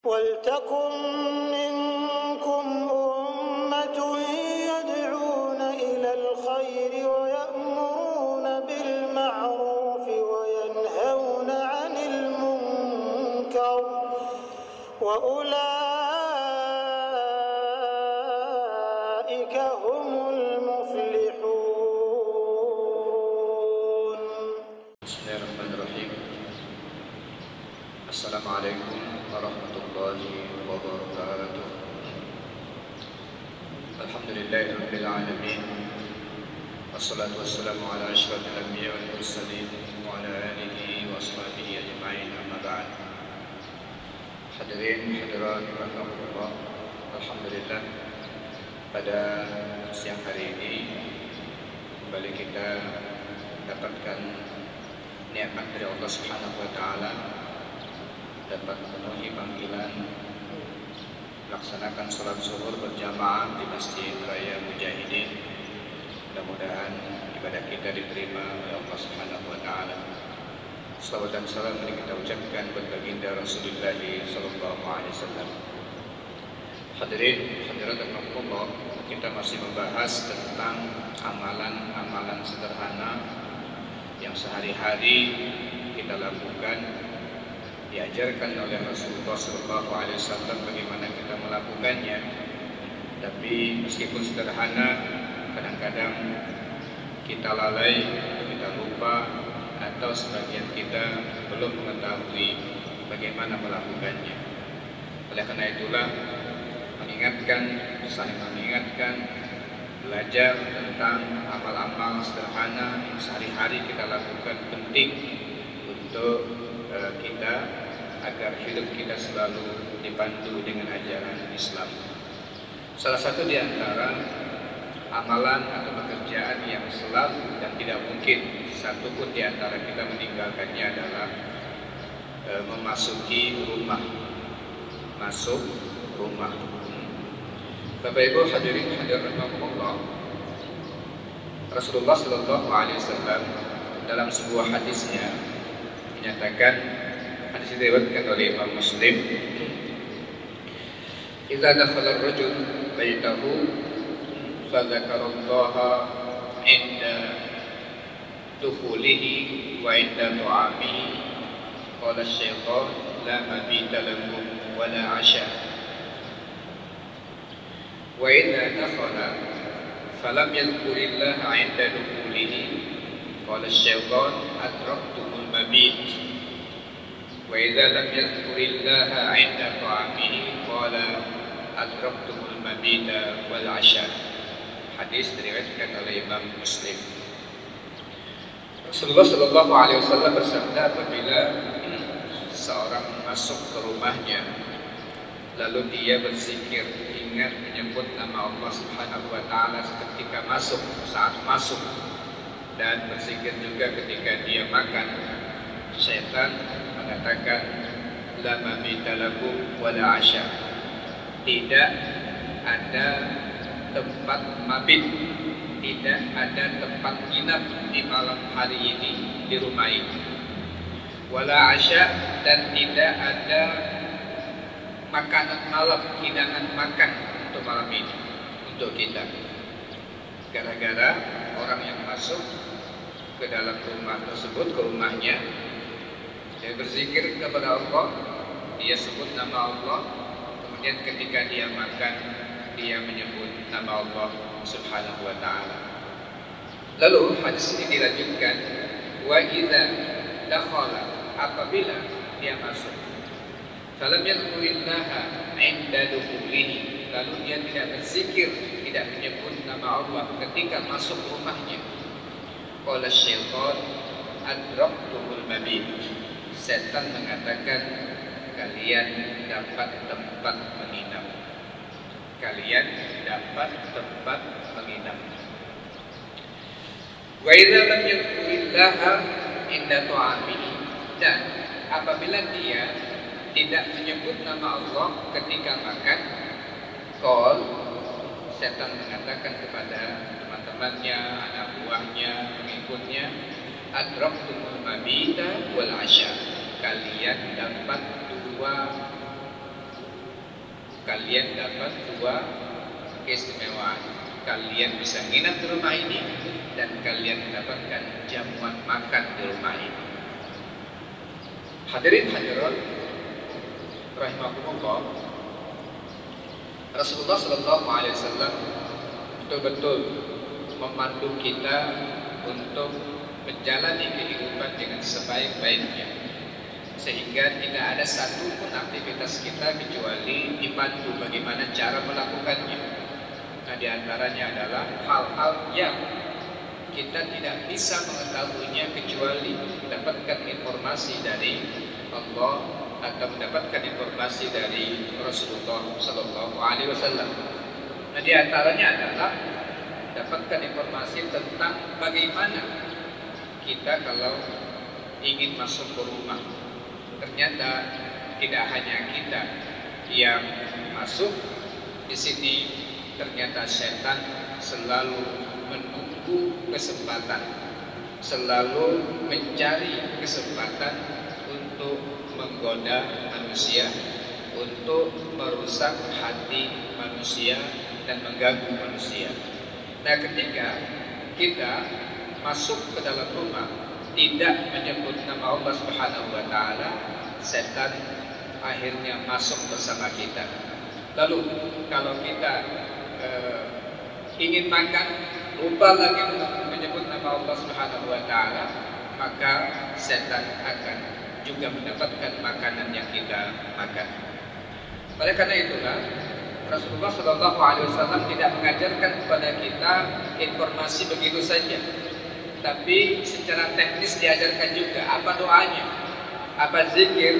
وَلْتَكُنْ مِنْكُمْ أُمَّةٌ يَدْعُونَ إِلَى الْخَيْرِ وَيَأْمُرُونَ بِالْمَعْرُوفِ وَيَنْهَوْنَ عَنِ الْمُنْكَرِ وَأُولَئِكَ هُمُ الْمُفْلِحُونَ. Bismillahirrahmanirrahim. Assalamualaikum warahmatullahi wabarakatuh. Alhamdulillahirabbil alamin. Wassalatu wassalamu ala asyrafil anbiya wal mursalin wa ala alihi wa ashabihi ajma'in, amma ba'd. Hadirin hadirat rahimakumullah. Alhamdulillah, pada siang hari ini kembali kita dapatkan nikmat dari Allah Subhanahu wa taala, dapat memenuhi panggilan melaksanakan salat zuhur berjamaah di Masjid Raya Mujahidin. Mudah-mudahan ibadah kita diterima oleh Allah Subhanahu wa taala. Salawat dan salam mari kita ucapkan buat baginda Rasulullah sallallahu alaihi wasallam. Hadirin hadirat rahimakumullah, kita masih membahas tentang amalan-amalan sederhana yang sehari-hari kita lakukan, diajarkan oleh Rasulullah SAW bagaimana kita melakukannya. Tapi meskipun sederhana, kadang-kadang kita lalai, kita lupa, atau sebagian kita belum mengetahui bagaimana melakukannya. Oleh karena itulah, saling mengingatkan, belajar tentang amal-amal sederhana yang sehari-hari kita lakukan penting untuk kita, agar hidup kita selalu dipandu dengan ajaran Islam. Salah satu di antara amalan atau pekerjaan yang selalu dan tidak mungkin satu pun di antara kita meninggalkannya adalah memasuki rumah. Masuk rumah. Bapak Ibu hadirin hadirat rahimakumullah, Rasulullah sallallahu alaihi wasallam dalam sebuah hadisnya menyatakan, hadis ini diriwayatkan oleh Imam Muslim, "Idza dakhala ar-rajul baitahu fa dzakarallaha 'inda dukhulihi wa 'inda ta'amihi qala asy-syaitan la mabita lakum wa la 'asha. Wa idza dakhala falam yadhkurillaha 'inda dukhulihi qala asy-syaitan adraktumul mabit. Wa idza lam yadhkurillaha 'inda ta'amihi qala adraktumul mabita wal 'asha." Hadis diriwayatkan oleh Imam Muslim. Rasulullah sallallahu alaihi wasallam bersabda, apabila seorang masuk ke rumahnya lalu dia berzikir, ingat menyebut nama Allah Subhanahu wa taala ketika masuk, saat masuk, dan berzikir juga ketika dia makan, syaitan mengatakan la mabita lakum wala 'asha. Tidak ada tempat mabit, tidak ada tempat nginap di malam hari ini di rumah ini. Wala 'asha, dan tidak ada makanan malam, hidangan makan untuk malam ini untuk kita. Gara-gara orang yang masuk ke dalam rumah tersebut, ke rumahnya, dia berzikir kepada Allah, dia sebut nama Allah, kemudian ketika dia makan, dia menyebut nama Allah Subhanahu wa ta'ala. Lalu hadis ini dilanjutkan, wa idza dakhala, apabila dia masuk, falam yadhkurillaha 'inda dukhulihi, lalu dia tidak berzikir, tidak menyebut nama Allah ketika masuk rumahnya, qala asy-syaitan adraktumul mabit, setan mengatakan kalian dapat tempat menginap. Kalian dapat tempat menginap. Wa idza lam yadhkurillaha 'inda ta'amihi, dan apabila dia tidak menyebut nama Allah ketika makan, qol, setan mengatakan kepada teman-temannya, anak buahnya, pengikutnya, adraktumul mabita wal 'asha, kalian dapat dua kalian dapat dua keistimewaan. Kalian bisa nginap di rumah ini dan kalian mendapatkan jamuan makan di rumah ini. Hadirin hadirat rahimakumullah, Rasulullah Shallallahu Alaihi Wasallam betul-betul memandu kita untuk menjalani kehidupan dengan sebaik-baiknya, sehingga tidak ada satupun aktivitas kita kecuali dipandu bagaimana cara melakukannya. Nah, diantaranya adalah hal-hal yang kita tidak bisa mengetahuinya kecuali mendapatkan informasi dari Allah atau mendapatkan informasi dari Rasulullah Sallallahu Alaihi Wasallam. Nah, diantaranya adalah mendapatkan informasi tentang bagaimana kita kalau ingin masuk ke rumah. Ternyata tidak hanya kita yang masuk di sini, ternyata setan selalu menunggu kesempatan, selalu mencari kesempatan untuk menggoda manusia, untuk merusak hati manusia dan mengganggu manusia. Nah, ketika kita masuk ke dalam rumah tidak menyebut nama Allah Subhanahu wa taala, setan akhirnya masuk bersama kita. Lalu kalau kita ingin makan, lupa lagi menyebut nama Allah Subhanahu wa taala, maka setan akan juga mendapatkan makanan yang kita makan. Oleh karena itulah Rasulullah Shallallahu Alaihi Wasallam tidak mengajarkan kepada kita informasi begitu saja, tapi secara teknis diajarkan juga apa doanya, apa zikir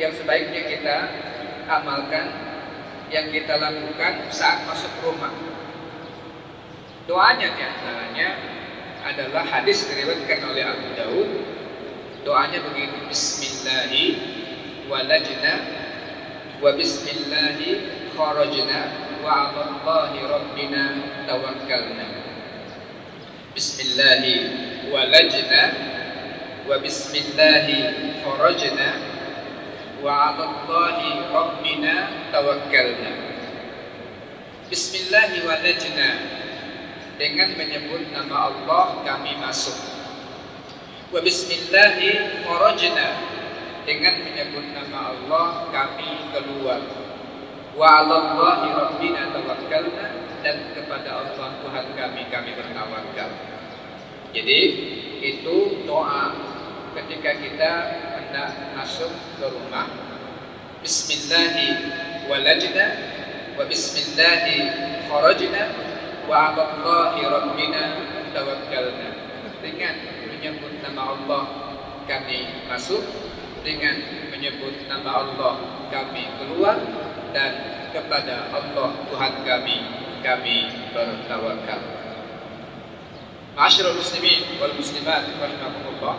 yang sebaiknya kita amalkan, yang kita lakukan saat masuk rumah. Doanya diantaranya adalah hadis diriwayatkan oleh Abu Daud. Doanya begini: Bismillahi walajna wa bismillahi kharajna wa 'alallahi rabbina tawakkalna. Bismillahi walajna wa bismillahi kharajna wa 'alallahi rabbina tawakkalna. Bismillahi walajna, dengan menyebut nama Allah kami masuk. Wa bismillahi kharajna, dengan menyebut nama Allah kami keluar. Wa 'alallahi rabbina tawakkalna, dan kepada Allah Tuhan kami bertawakal. Jadi itu doa ketika kita hendak masuk ke rumah. Bismillahi walajna wa bismillahi kharajna wa 'alallahi rabbina tawakkalna. Dengan menyebut nama Allah kami masuk, dengan menyebut nama Allah kami keluar, dan kepada Allah Tuhan kami bertawakal. Ma'asyiral muslimin wal muslimat rahimakumullah,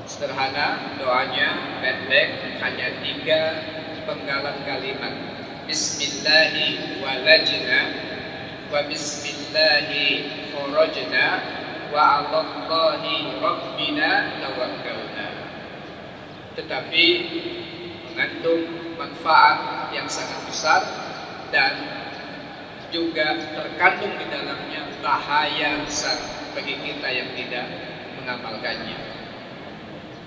sederhana doanya, pendek, hanya 3 penggalan kalimat. Bismillahi walajna wa bismillahi kharajna wa 'alallahi rabbina tawakkalna. Tetapi mengandung manfaat yang sangat besar dan juga terkandung di dalamnya bahaya besar bagi kita yang tidak mengamalkannya.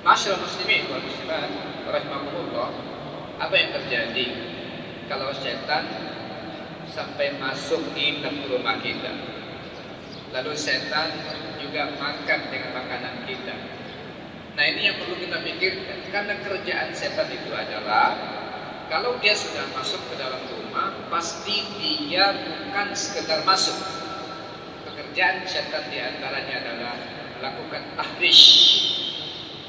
Masyaallah muslimin wal muslimat rahimakumullah, apa yang terjadi kalau setan sampai masuk di rumah kita, lalu setan juga makan dengan makanan kita? Nah, ini yang perlu kita pikirkan, karena kerjaan setan itu adalah kalau dia sudah masuk ke dalam rumah, pasti dia bukan sekedar masuk. Pekerjaan setan diantaranya adalah melakukan tahrish.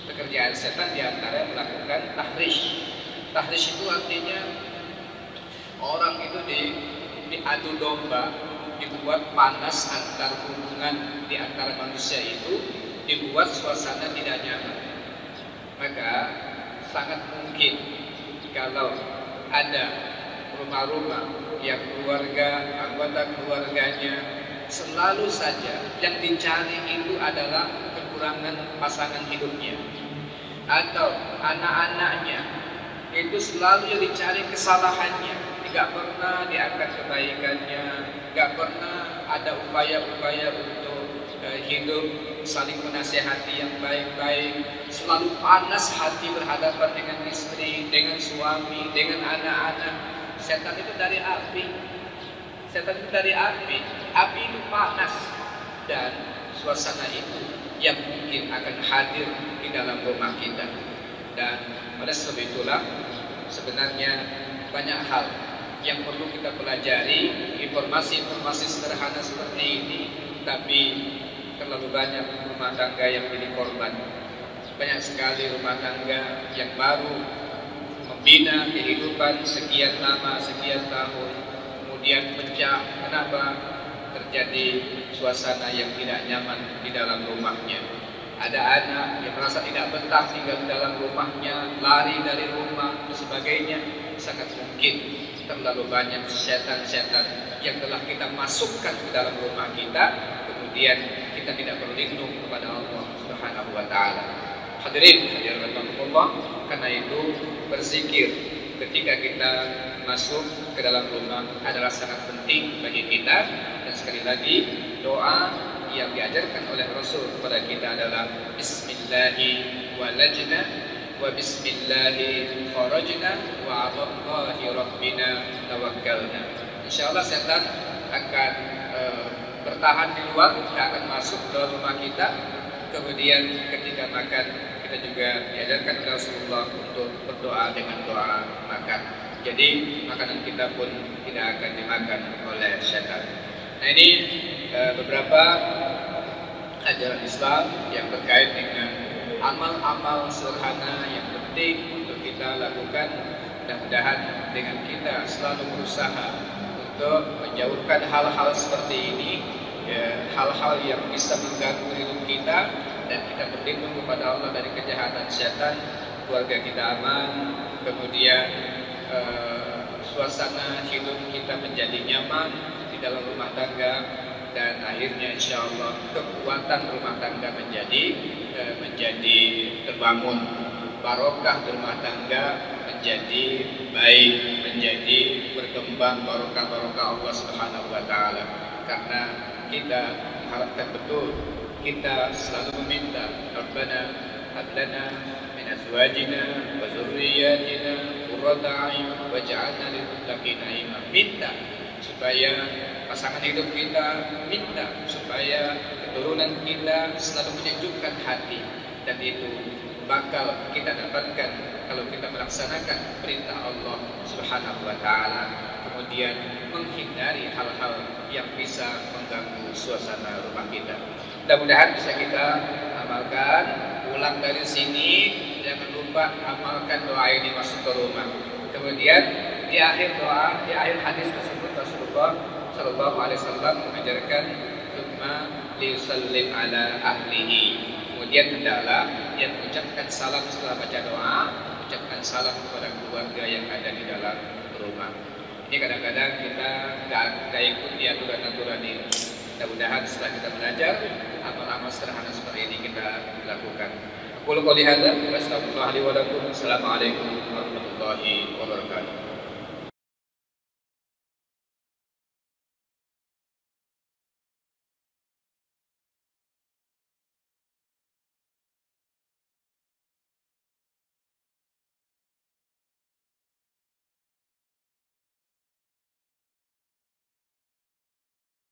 Pekerjaan setan diantaranya melakukan tahrish. Tahrish itu artinya orang itu diadu domba, dibuat panas antar hubungan di antara manusia itu, dibuat suasana tidak nyaman. Maka sangat mungkin kalau ada rumah-rumah yang anggota keluarganya selalu saja yang dicari itu adalah kekurangan pasangan hidupnya, atau anak-anaknya itu selalu yang dicari kesalahannya, nggak pernah diangkat kebaikannya, nggak pernah ada upaya-upaya untuk hidup saling menasehati yang baik-baik, selalu panas hati berhadapan dengan istri, dengan suami, dengan anak-anak. Setan itu dari api. Setan itu dari api. Api itu panas, dan suasana itu yang mungkin akan hadir di dalam rumah kita. Dan pada sebab itulah sebenarnya banyak hal yang perlu kita pelajari, informasi-informasi sederhana seperti ini, tapi terlalu banyak rumah tangga yang menjadi korban. Banyak sekali rumah tangga yang baru membina kehidupan sekian lama, sekian tahun, kemudian pecah. Kenapa? Terjadi suasana yang tidak nyaman di dalam rumahnya. Ada anak yang merasa tidak betah tinggal di dalam rumahnya, lari dari rumah dan sebagainya. Sangat mungkin terlalu banyak setan-setan yang telah kita masukkan ke dalam rumah kita, kemudian kita tidak berlindung kepada Allah Subhanahu wa taala. Hadirin rahimakumullah, karena itu berzikir ketika kita masuk ke dalam rumah adalah sangat penting bagi kita. Dan sekali lagi, doa yang diajarkan oleh Rasul kepada kita adalah Bismillahi walajna wa Bismillahi kharajna wa 'alallahi rabbina tawakkalna. Insyaallah setan akan bertahan di luar, tidak akan masuk ke dalam rumah kita. Kemudian ketika makan, kita juga diajarkan oleh Rasulullah untuk berdoa dengan doa makan. Jadi makanan kita pun tidak akan dimakan oleh setan. Nah, ini beberapa ajaran Islam yang terkait dengan amal-amal sederhana yang penting untuk kita lakukan. Mudah-mudahan dengan kita selalu berusaha untuk menjauhkan hal-hal seperti ini, hal-hal yang bisa mengganggu hidup kita, dan kita berlindung kepada Allah dari kejahatan setan, keluarga kita aman, kemudian suasana hidup kita menjadi nyaman di dalam rumah tangga, dan akhirnya insya Allah kekuatan rumah tangga menjadi terbangun, barokah rumah tangga menjadi baik, menjadi berkembang, barokah Allah Subhanahu wa taala. Karena kita harapkan betul, kita selalu meminta Rabbana hab lana min azwajina wa dzurriyyatina qurrata a'yun waj'alna lil muttaqina imama. Minta supaya pasangan hidup kita, minta supaya keturunan kita selalu menyejukkan hati, dan itu bakal kita dapatkan kalau kita melaksanakan perintah Allah Subhanahu wa taala, kemudian menghindari hal-hal yang bisa mengganggu suasana rumah kita. Mudah-mudahan bisa kita amalkan. Pulang dari sini jangan lupa amalkan doa ini masuk ke rumah. Kemudian di akhir doa, di akhir hadis tersebut Rasulullah Shallallahu Alaihi Wasallam mengajarkan tsumma liyusallim ala ahlihi. Kemudian hendaklah yang mengucapkan salam setelah baca doa, ucapkan salam kepada keluarga yang ada di dalam rumah. Ini kadang-kadang kita nggak ikut di aturan-aturan ini. Mudah-mudahan setelah kita belajar, amal-amal sederhana seperti ini kita lakukan. Qul qouli hadza wa astaghfirullah li wa lakum. Assalamualaikum warahmatullahi wabarakatuh.